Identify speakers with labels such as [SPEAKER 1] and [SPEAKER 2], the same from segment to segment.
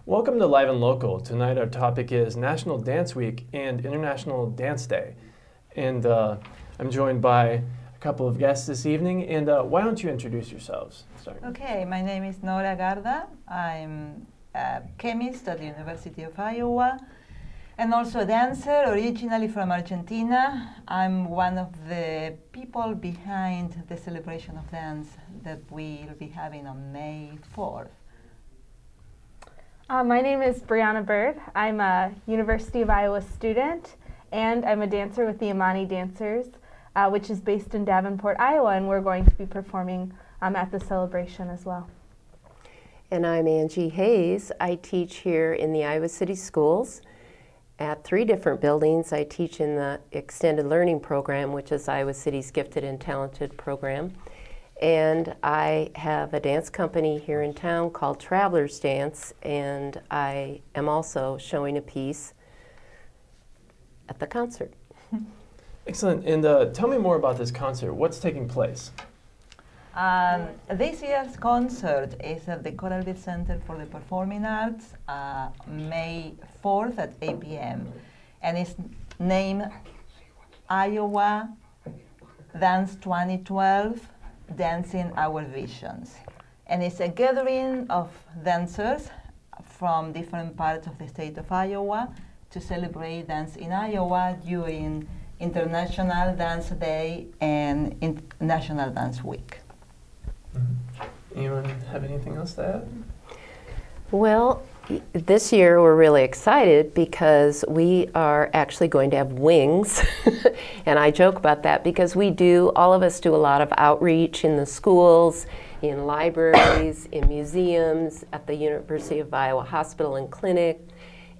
[SPEAKER 1] Welcome to Live and Local. Tonight our topic is National Dance Week and International Dance Day. And I'm joined by a couple of guests this evening. And why don't you introduce yourselves?
[SPEAKER 2] Okay, my name is Nora Garda. I'm a chemist at the University of Iowa and also a dancer, originally from Argentina. I'm one of the people behind the celebration of dance that we'll be having on May 4th.
[SPEAKER 3] My name is Brianna Bird. I'm a University of Iowa student, and I'm a dancer with the Imani Dancers, which is based in Davenport, Iowa, and we're going to be performing at the celebration as well.
[SPEAKER 4] And I'm Angie Hayes. I teach here in the Iowa City Schools at 3 different buildings. I teach in the Extended Learning Program, which is Iowa City's Gifted and Talented program. And I have a dance company here in town called Travelers Dance, and I am also showing a piece at the concert.
[SPEAKER 1] Excellent. And tell me more about this concert. What's taking place?
[SPEAKER 2] This year's concert is at the Coralville Center for the Performing Arts, May 4th at 8 p.m. And it's named Iowa Dance 2012. Dancing Our Visions. And it's a gathering of dancers from different parts of the state of Iowa to celebrate dance in Iowa during International Dance Day and National Dance Week.
[SPEAKER 1] Mm-hmm. Anyone have anything else to add? Well,
[SPEAKER 4] this year we're really excited because we are actually going to have wings. And I joke about that because all of us do a lot of outreach in the schools, in libraries, in museums, at the University of Iowa Hospital and Clinic.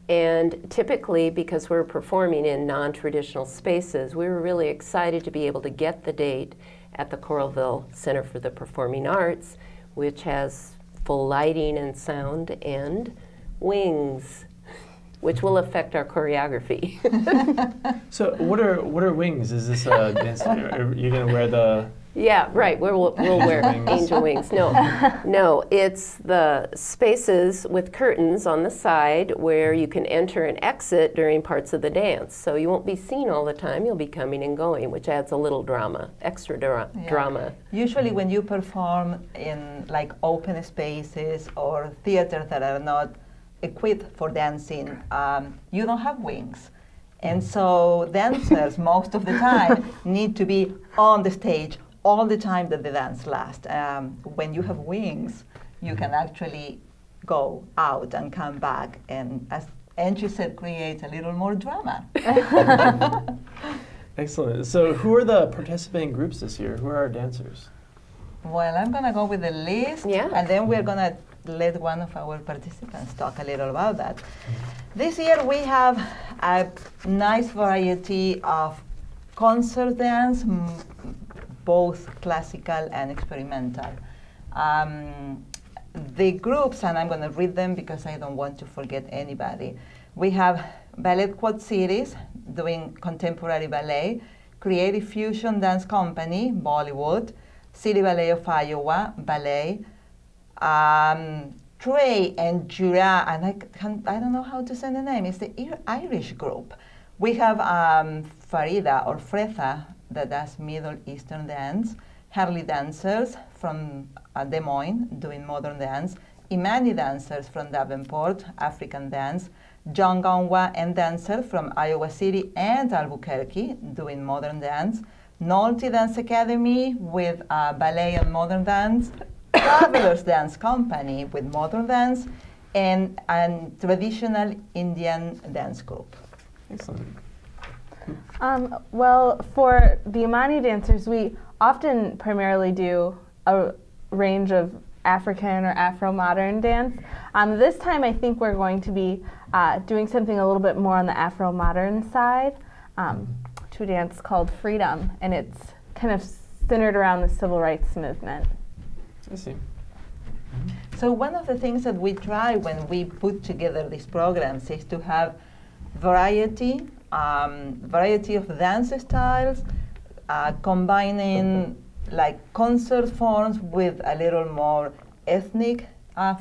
[SPEAKER 4] And typically, because we're performing in non-traditional spaces, we were really excited to be able to get the date at the Coralville Center for the Performing Arts, which has full lighting and sound and wings, which will affect our choreography.
[SPEAKER 1] So what are wings? Is this a dance? Are you going to wear the...
[SPEAKER 4] Yeah, right. We'll wear angel wings. No, it's the spaces with curtains on the side where you can enter and exit during parts of the dance. So you won't be seen all the time. You'll be coming and going, which adds a little drama, extra drama.
[SPEAKER 2] Usually when you perform in like open spaces or theaters that are not equipped for dancing, you don't have wings. And so dancers, most of the time, need to be on the stage all the time that the dance lasts. When you have wings, you can actually go out and come back, and as Angie said, create a little more drama.
[SPEAKER 1] Excellent. So who are the participating groups this year? Who are our dancers?
[SPEAKER 2] Well, I'm going to go with the list, and then we're going to let one of our participants talk a little about that. This year we have a nice variety of concert dance, both classical and experimental. The groups, and I'm going to read them because I don't want to forget anybody. We have Ballet Quad Cities doing contemporary ballet, Creative Fusion Dance Company, Bollywood, City Ballet of Iowa, ballet, Trey and Jura, and I don't know how to say the name, it's the Irish group. We have Farida or Fretha that does Middle Eastern dance, Harley dancers from Des Moines doing modern dance, Imani dancers from Davenport, African dance, John Gonwa and dancers from Iowa City and Albuquerque doing modern dance, Nolte Dance Academy with ballet and modern dance, Travelers Dance Company with modern dance, and a traditional Indian dance group.
[SPEAKER 1] Excellent.
[SPEAKER 3] Well, for the Imani dancers, we often primarily do a range of African or Afro-modern dance. This time I think we're going to be doing something a little bit more on the Afro-modern side, to a dance called Freedom, and it's kind of centered around the civil rights movement.
[SPEAKER 1] I see.
[SPEAKER 2] So one of the things that we try when we put together these programs is to have variety of dance styles, combining like concert forms with a little more ethnic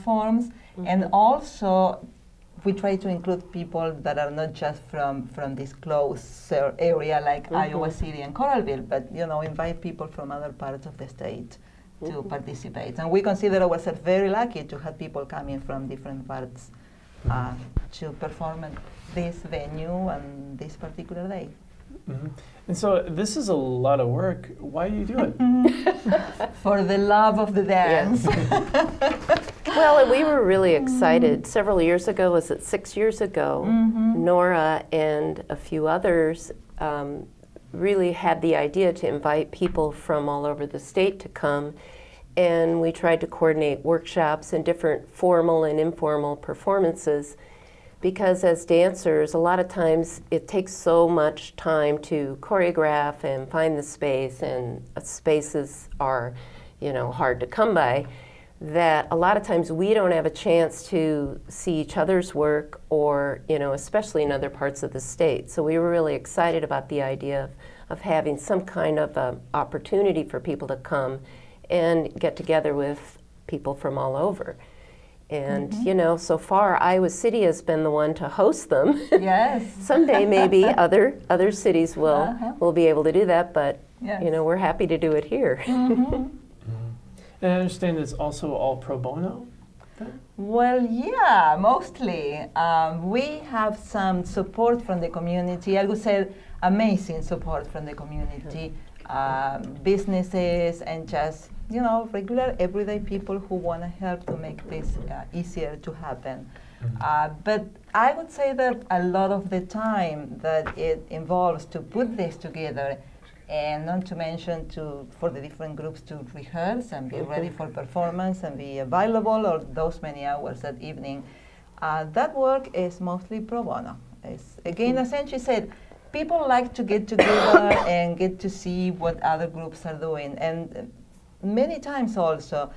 [SPEAKER 2] forms, and also we try to include people that are not just from this close area like Iowa City and Coralville, but invite people from other parts of the state to participate. And we consider ourselves very lucky to have people coming from different parts to perform at this venue on this particular day.
[SPEAKER 1] And so this is a lot of work. Why do you do it?
[SPEAKER 2] For the love of the dance.
[SPEAKER 4] Yes. Well, we were really excited. Several years ago, was it 6 years ago, Nora and a few others really had the idea to invite people from all over the state to come, and we tried to coordinate workshops and different formal and informal performances, because as dancers, a lot of times it takes so much time to choreograph and find the space, and spaces are, hard to come by, that a lot of times we don't have a chance to see each other's work, or, especially in other parts of the state. So we were really excited about the idea of having some kind of opportunity for people to come and get together with people from all over. And, so far Iowa City has been the one to host them.
[SPEAKER 2] Yes.
[SPEAKER 4] Someday maybe other cities will be able to do that, but,
[SPEAKER 2] Yes.
[SPEAKER 4] We're happy to do it here.
[SPEAKER 1] And I understand it's also all pro bono?
[SPEAKER 2] Well, yeah, mostly. We have some support from the community. I would say amazing support from the community, businesses, and just, regular everyday people who want to help to make this easier to happen. But I would say that a lot of the time that it involves to put this together, and not to mention for the different groups to rehearse and be ready for performance and be available or those many hours that evening, that work is mostly pro bono. Again, as Angie said, people like to get together and get to see what other groups are doing. And many times also,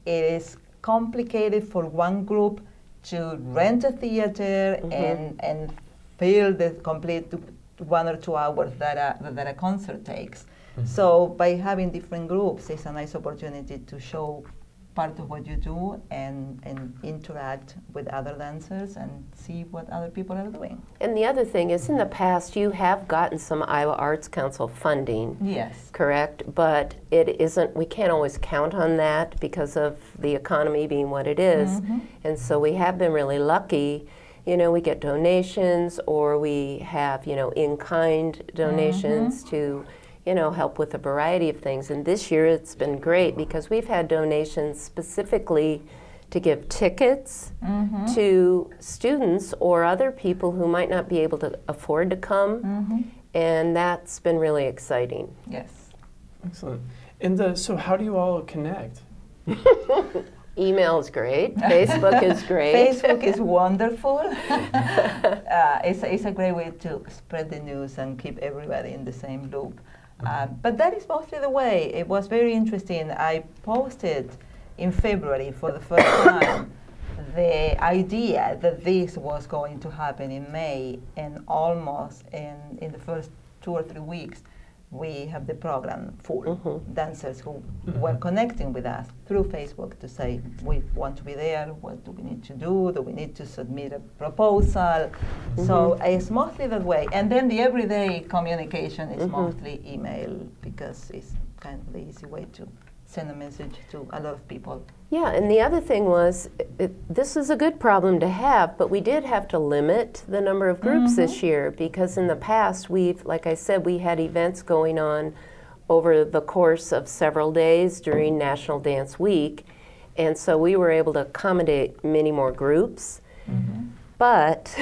[SPEAKER 2] it is complicated for one group to rent a theater and fill the complete 1 or 2 hours that a concert takes. So by having different groups, it's a nice opportunity to show part of what you do and interact with other dancers and see what other people are doing.
[SPEAKER 4] And the other thing is, in the past, you have gotten some Iowa Arts Council funding.
[SPEAKER 2] Yes.
[SPEAKER 4] Correct? But it isn't, we can't always count on that because of the economy being what it is. And so we have been really lucky. We get donations, or we have, in-kind donations to, help with a variety of things. And this year it's been great because we've had donations specifically to give tickets to students or other people who might not be able to afford to come. And that's been really exciting.
[SPEAKER 2] Yes.
[SPEAKER 1] Excellent. And so how do you all connect?
[SPEAKER 4] Email is great. Facebook is great.
[SPEAKER 2] Facebook is wonderful. It's a great way to spread the news and keep everybody in the same loop. But that is mostly the way. It was very interesting. I posted in February for the first time the idea that this was going to happen in May, and almost in the first 2 or 3 weeks, we have the program full. Dancers who were connecting with us through Facebook to say, we want to be there, what do we need to do? Do we need to submit a proposal? So it's mostly that way. And then the everyday communication is mostly email, because it's kind of the easy way to send a message to a lot of people.
[SPEAKER 4] Yeah, and the other thing was, this is a good problem to have, but we did have to limit the number of groups this year, because in the past like I said, we had events going on over the course of several days during National Dance Week, And so we were able to accommodate many more groups. But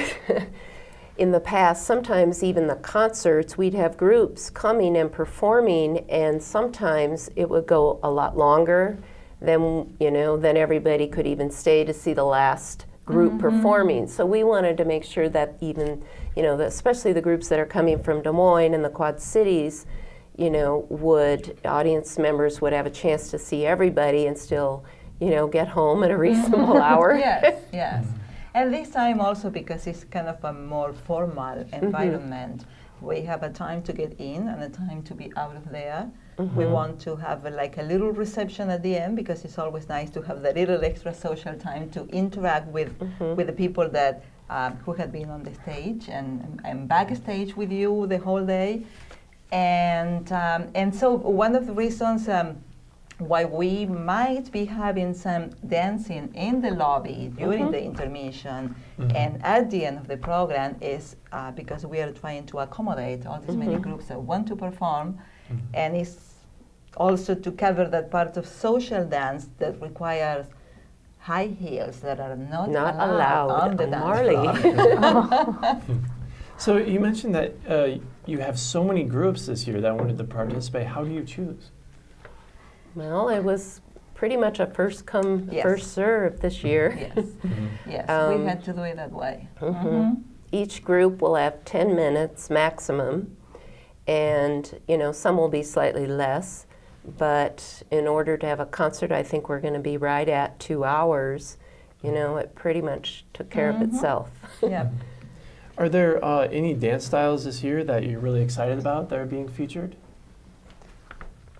[SPEAKER 4] in the past, sometimes even the concerts, we'd have groups coming and performing, and sometimes it would go a lot longer than, than everybody could even stay to see the last group performing. So we wanted to make sure that even, especially the groups that are coming from Des Moines and the Quad Cities, audience members would have a chance to see everybody and still, get home at a reasonable hour.
[SPEAKER 2] Yes, yes. And this time also, because it's kind of a more formal environment, we have a time to get in and a time to be out of there. We want to have like a little reception at the end, because it's always nice to have the little extra social time to interact with the people that who have been on the stage and backstage with you the whole day. And so one of the reasons why we might be having some dancing in the lobby during the intermission and at the end of the program is because we are trying to accommodate all these many groups that want to perform, and it's also to cover that part of social dance that requires high heels that are not allowed on the dance floor.
[SPEAKER 1] So you mentioned that you have so many groups this year that wanted to participate. How do you choose?
[SPEAKER 4] Well, it was pretty much a first come, first serve this year.
[SPEAKER 2] Yes, yes, we had to do it that way.
[SPEAKER 4] Each group will have 10 minutes maximum, and some will be slightly less, but in order to have a concert, I think we're going to be right at 2 hours. It pretty much took care of itself.
[SPEAKER 2] Yeah.
[SPEAKER 1] Are there any dance styles this year that you're really excited about that are being featured?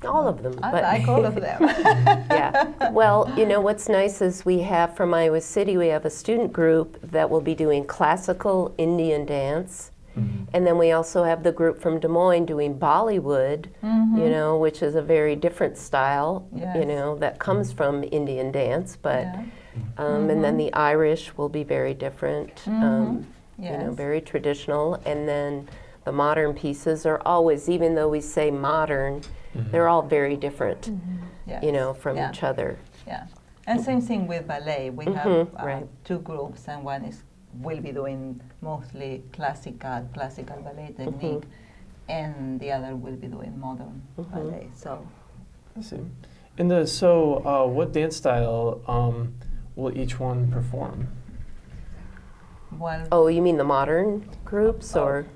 [SPEAKER 4] All of them.
[SPEAKER 2] I like all of them.
[SPEAKER 4] Yeah. Well, what's nice is we have from Iowa City, we have a student group that will be doing classical Indian dance. And then we also have the group from Des Moines doing Bollywood, which is a very different style, that comes from Indian dance. But, and then the Irish will be very different, very traditional. And then the modern pieces are always, even though we say modern, they're all very different, from each other.
[SPEAKER 2] Yeah, and same thing with ballet. We have two groups, and one will be doing mostly classical ballet technique, and the other will be doing modern ballet. So,
[SPEAKER 1] I see. And what dance style will each one perform?
[SPEAKER 2] Well,
[SPEAKER 4] oh, you mean the modern groups, or?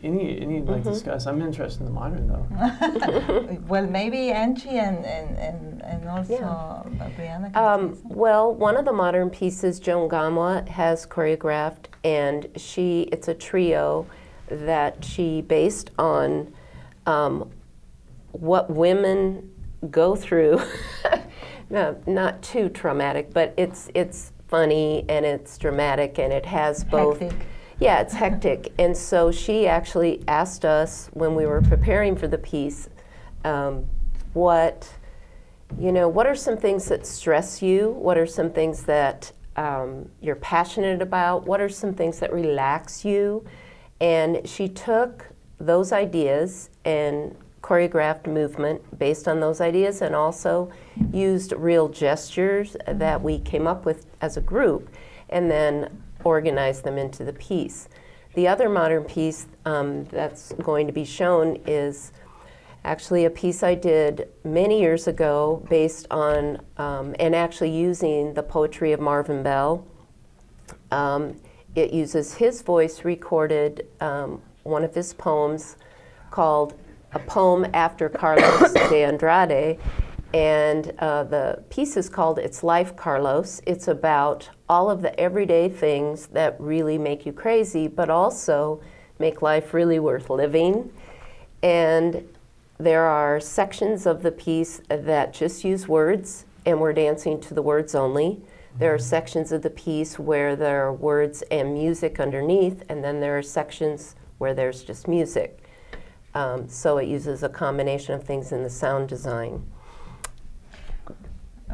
[SPEAKER 1] Any you'd like to discuss? I'm interested in the modern though.
[SPEAKER 2] Well, maybe Angie and also Brianna can say something.
[SPEAKER 4] Well, one of the modern pieces Joan Gamwa has choreographed, and it's a trio that she based on what women go through. No, not too traumatic, but it's funny and it's dramatic and it has both.
[SPEAKER 2] Hectic.
[SPEAKER 4] Yeah, it's hectic. And so she actually asked us when we were preparing for the piece, what are some things that stress you? What are some things that you're passionate about? What are some things that relax you? And she took those ideas and choreographed movement based on those ideas, and also used real gestures that we came up with as a group, and then organize them into the piece. The other modern piece that's going to be shown is actually a piece I did many years ago based on, and actually using the poetry of Marvin Bell. It uses his voice recorded one of his poems called A Poem After Carlos de Andrade, and the piece is called It's Life, Carlos. It's about all of the everyday things that really make you crazy, but also make life really worth living. And there are sections of the piece that just use words, and we're dancing to the words only. There are sections of the piece where there are words and music underneath, and then there are sections where there's just music. So it uses a combination of things in the sound design.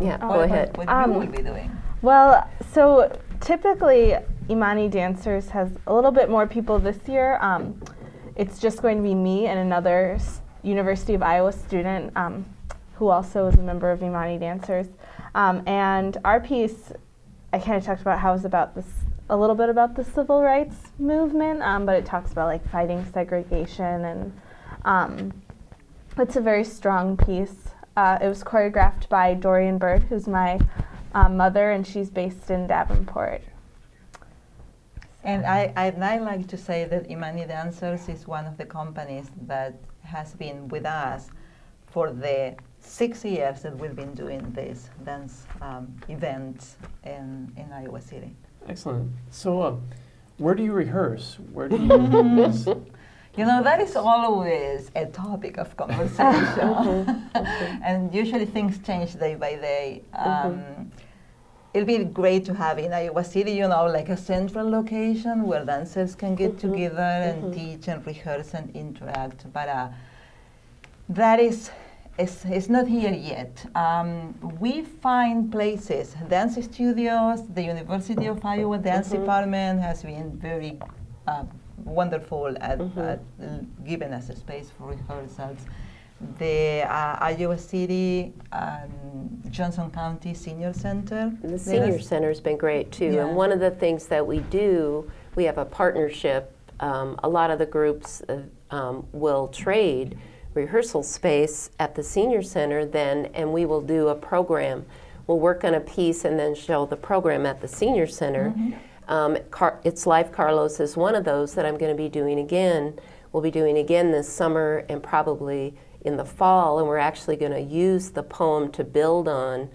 [SPEAKER 4] Yeah, go ahead.
[SPEAKER 2] What you will be doing?
[SPEAKER 3] Well, so typically Imani Dancers has a little bit more people this year. It's just going to be me and another University of Iowa student who also is a member of Imani Dancers. And our piece, I kind of talked about how it's about this, a little bit about the civil rights movement, but it talks about like fighting segregation, and it's a very strong piece. It was choreographed by Dorian Bird, who's my mother, and she's based in Davenport.
[SPEAKER 2] And I'd like to say that Imani Dancers is one of the companies that has been with us for the 6 years that we've been doing this dance events in Iowa City.
[SPEAKER 1] Excellent. So, where do you rehearse? Where do you?
[SPEAKER 2] You know, that is always a topic of conversation. And usually things change day by day. It'll be great to have in Iowa City, you know, like a central location where dancers can get together and teach and rehearse and interact. But that is not here yet. We find places, dance studios, the University of Iowa Dance Department has been very wonderful at giving us a space for rehearsals. The Iowa City Johnson County Senior Center.
[SPEAKER 4] The Senior Center has been great too.
[SPEAKER 2] Yeah.
[SPEAKER 4] And one of the things that we do, we have a partnership. A lot of the groups will trade rehearsal space at the Senior Center then, and we will do a program. We'll work on a piece and then show the program at the Senior Center. It's Life Carlos is one of those that I'm going to be doing again. We'll be doing again this summer and probably in the fall, and we're actually going to use the poem to build on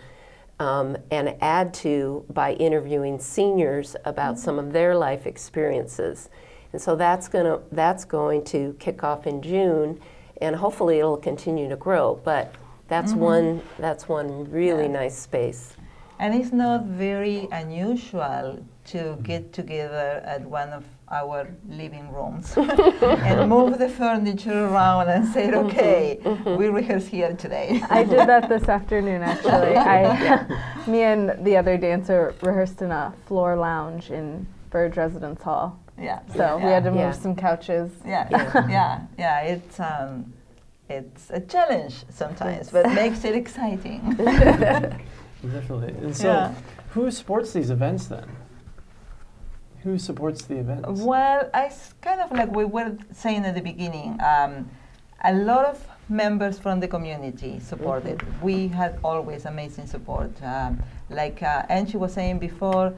[SPEAKER 4] and add to by interviewing seniors about some of their life experiences. And so that's going to kick off in June, and hopefully it'll continue to grow. But that's one really nice space.
[SPEAKER 2] And it's not very unusual to get together at one of our living rooms and move the furniture around and say, okay, we rehearse here today.
[SPEAKER 3] I did that this afternoon, actually. Me and the other dancer rehearsed in a floor lounge in Burge Residence Hall.
[SPEAKER 2] Yeah.
[SPEAKER 3] So we had to move some couches.
[SPEAKER 2] It's a challenge sometimes, but makes it exciting.
[SPEAKER 1] Definitely. And so, who supports these events then? Who supports the events?
[SPEAKER 2] Well, it's kind of like we were saying at the beginning, a lot of members from the community support it. We had always amazing support. Like Angie was saying before,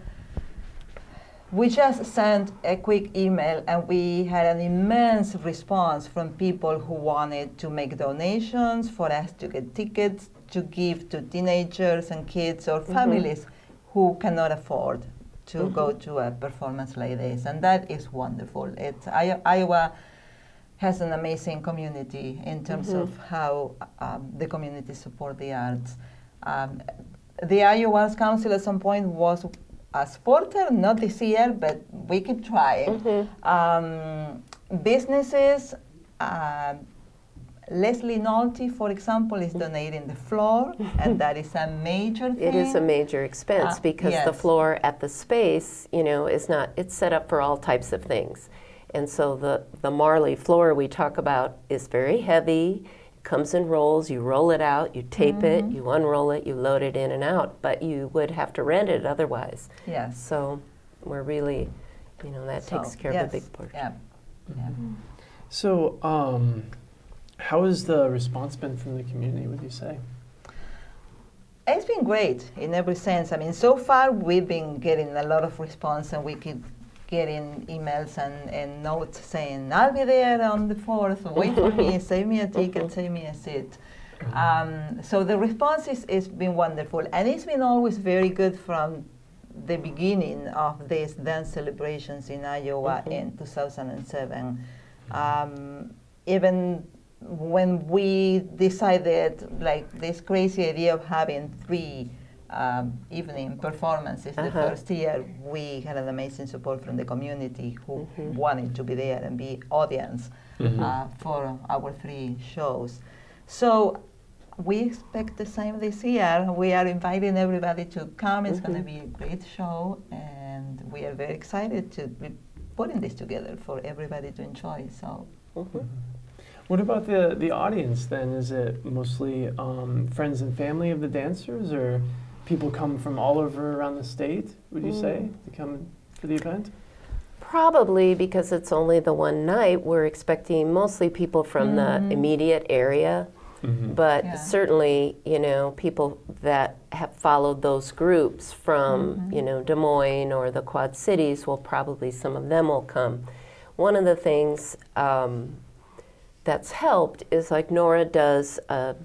[SPEAKER 2] we just sent a quick email and we had an immense response from people who wanted to make donations for us to get tickets to give to teenagers and kids or families who cannot afford to go to a performance like this. And that is wonderful. Iowa has an amazing community in terms of how the community support the arts. The Iowa Arts Council at some point was a supporter, not this year, but we keep trying. Businesses, Leslie Nolte, for example, is donating the floor, and that is a major thing.
[SPEAKER 4] It is a major expense because the floor at the space, you know, is not, it's set up for all types of things. And so the Marley floor we talk about is very heavy. It comes in rolls. You roll it out, you tape it, you unroll it, you load it in and out, but you would have to rent it otherwise.
[SPEAKER 2] Yes.
[SPEAKER 4] So we're really, you know, that takes care of a big portion.
[SPEAKER 1] So, how has the response been from the community, would you say?
[SPEAKER 2] It's been great in every sense. I mean, so far we've been getting a lot of response, and we keep getting emails and notes saying, I'll be there on the 4th, wait for me, save me a ticket, save me a seat. So the response is been wonderful, and it's been always very good from the beginning of these dance celebrations in Iowa in 2007. Even when we decided, like, this crazy idea of having 3 evening performances the first year, we had an amazing support from the community who wanted to be there and be audience for our 3 shows. So we expect the same this year. We are inviting everybody to come. It's going to be a great show, and we are very excited to be putting this together for everybody to enjoy. So.
[SPEAKER 1] What about the audience then? Is it mostly friends and family of the dancers, or people come from all over around the state, would you say, to come for the event?
[SPEAKER 4] Probably, because it's only the one night, we're expecting mostly people from the immediate area. But certainly, you know, people that have followed those groups from, you know, Des Moines or the Quad Cities will probably, some of them will come. One of the things that's helped is, like, Nora does a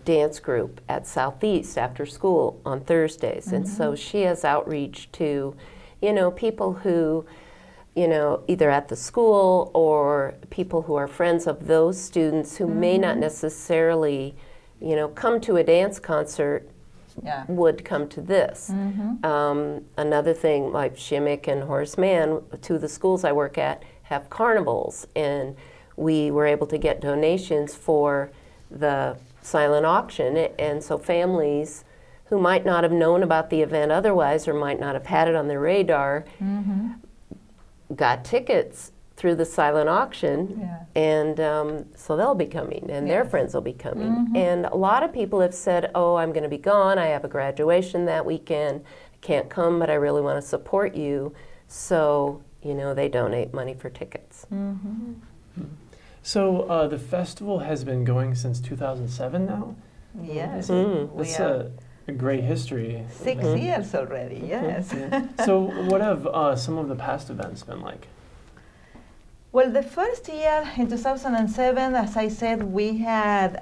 [SPEAKER 4] dance group at Southeast after school on Thursdays. And so she has outreach to, you know, people who, you know, either at the school or people who are friends of those students who may not necessarily, you know, come to a dance concert, would come to this. Another thing, like Shimmick and Horace Mann, two of the schools I work at, have carnivals, and we were able to get donations for the silent auction, and so families who might not have known about the event otherwise or might not have had it on their radar got tickets through the silent auction, and so they'll be coming, and their friends will be coming. And a lot of people have said, oh, I'm going to be gone, I have a graduation that weekend, I can't come, but I really want to support you. So, you know, they donate money for tickets.
[SPEAKER 1] So the festival has been going since 2007 now?
[SPEAKER 2] Yes.
[SPEAKER 1] That's a great history.
[SPEAKER 2] 6 years already, yes.
[SPEAKER 1] So what have some of the past events been like?
[SPEAKER 2] Well, the first year in 2007, as I said, we had,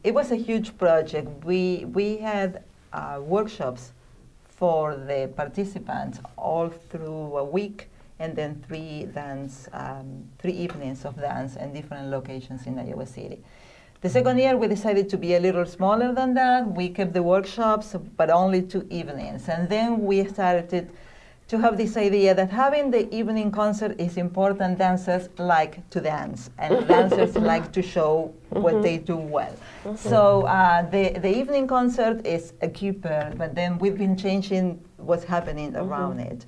[SPEAKER 2] it was a huge project. We had workshops for the participants all through a week, and then three evenings of dance in different locations in Iowa City. The second year, we decided to be a little smaller than that. We kept the workshops, but only 2 evenings. And then we started to have this idea that having the evening concert is important. Dancers like to dance, and dancers like to show what they do well. So the evening concert is a keeper, but then we've been changing what's happening around it.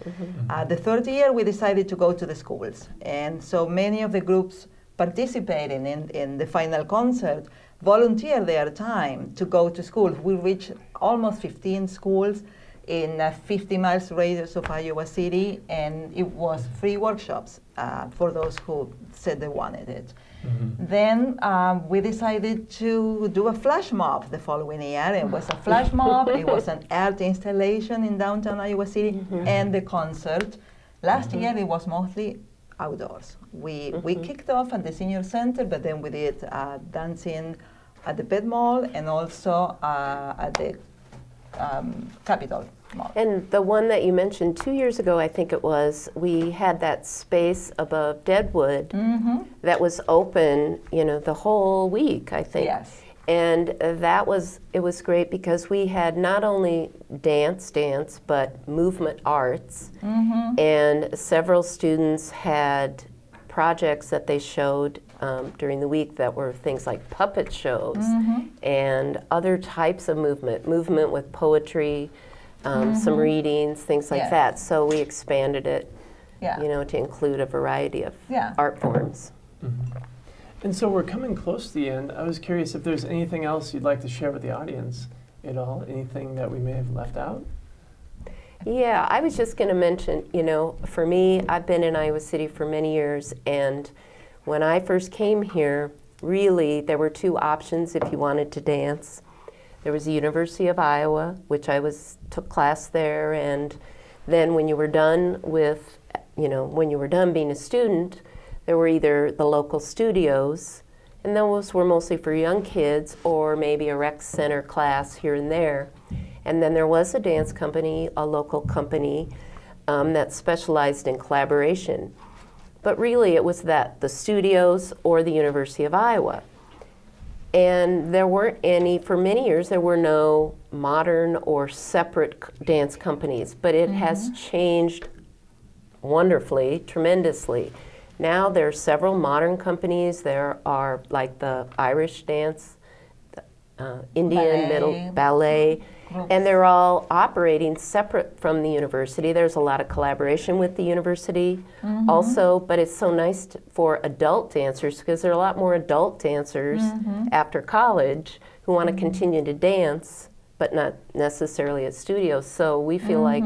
[SPEAKER 2] The third year, we decided to go to the schools. And so many of the groups participating in the final concert volunteer their time to go to schools. We reached almost 15 schools in a 50 miles radius of Iowa City, and it was free workshops for those who said they wanted it. Then we decided to do a flash mob the following year. It was a flash mob, it was an art installation in downtown Iowa City, and the concert. Last year it was mostly outdoors. We kicked off at the senior center, but then we did dancing at the Pet Mall and also at the Capitol Mall.
[SPEAKER 4] And the one that you mentioned 2 years ago, I think it was, we had that space above Deadwood that was open, you know, the whole week, I think.
[SPEAKER 2] Yes.
[SPEAKER 4] And it was great because we had not only dance, but movement arts, and several students had projects that they showed during the week that were things like puppet shows and other types of movement with poetry, some readings, things like that. So we expanded it, you know, to include a variety of art forms.
[SPEAKER 1] And so we're coming close to the end. I was curious if there's anything else you'd like to share with the audience at all, anything that we may have left out?
[SPEAKER 4] Yeah, I was just going to mention, you know, for me, I've been in Iowa City for many years, and when I first came here, really, there were 2 options if you wanted to dance. There was the University of Iowa, which I took class there, and then when you were done with, you know, when you were done being a student, there were either the local studios, and those were mostly for young kids, or maybe a rec center class here and there. And then there was a dance company, a local company, that specialized in collaboration. But really it was the studios or the University of Iowa. And there weren't any, for many years, there were no modern or separate dance companies, but it has changed wonderfully, tremendously. Now there are several modern companies. There are like the Irish dance Indian, middle, ballet,
[SPEAKER 2] groups.
[SPEAKER 4] and they're all operating separate from the university. There's a lot of collaboration with the university also, but it's so nice for adult dancers because there are a lot more adult dancers after college who want to continue to dance, but not necessarily at studios. So we feel like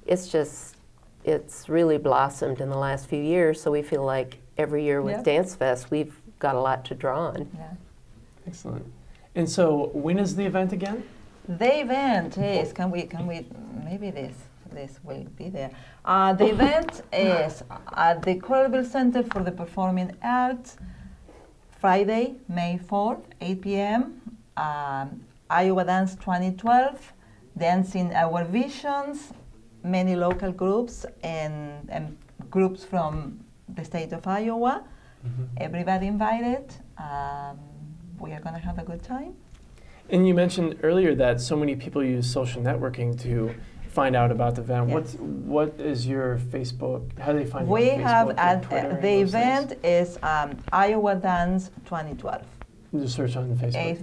[SPEAKER 4] it's really blossomed in the last few years, so we feel like every year with
[SPEAKER 2] Yep.
[SPEAKER 4] Dance Fest, we've got a lot to draw on.
[SPEAKER 2] Yeah.
[SPEAKER 1] Excellent. And so when is the event again?
[SPEAKER 2] The event is, can we, maybe this will be there. The event is at the Coralville Center for the Performing Arts, Friday, May 4th, 8 p.m. Iowa Dance 2012, Dancing Our Visions, many local groups and groups from the state of Iowa. Everybody invited. We are going to have a good time.
[SPEAKER 1] And you mentioned earlier that so many people use social networking to find out about the event.
[SPEAKER 2] Yes.
[SPEAKER 1] What is your Facebook? How do they find
[SPEAKER 2] We
[SPEAKER 1] you on
[SPEAKER 2] have
[SPEAKER 1] Facebook and Twitter and
[SPEAKER 2] the
[SPEAKER 1] those things?
[SPEAKER 2] event is Iowa Dance 2012.
[SPEAKER 1] Just search on Facebook.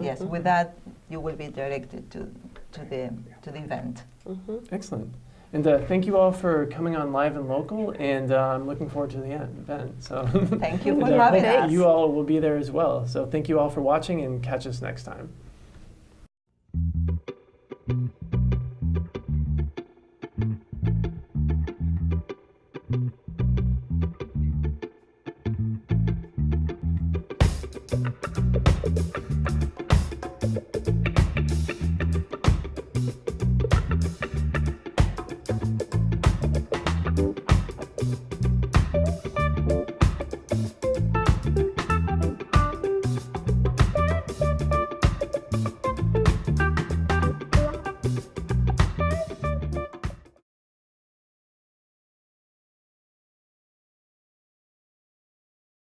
[SPEAKER 2] Yes. With that, you will be directed to the event.
[SPEAKER 1] Excellent. And thank you all for coming on Live and Local, and I'm looking forward to the event. So
[SPEAKER 2] Thank you for
[SPEAKER 1] and,
[SPEAKER 2] having
[SPEAKER 1] hope
[SPEAKER 2] us.
[SPEAKER 1] you all will be there as well. So thank you all for watching, and catch us next time.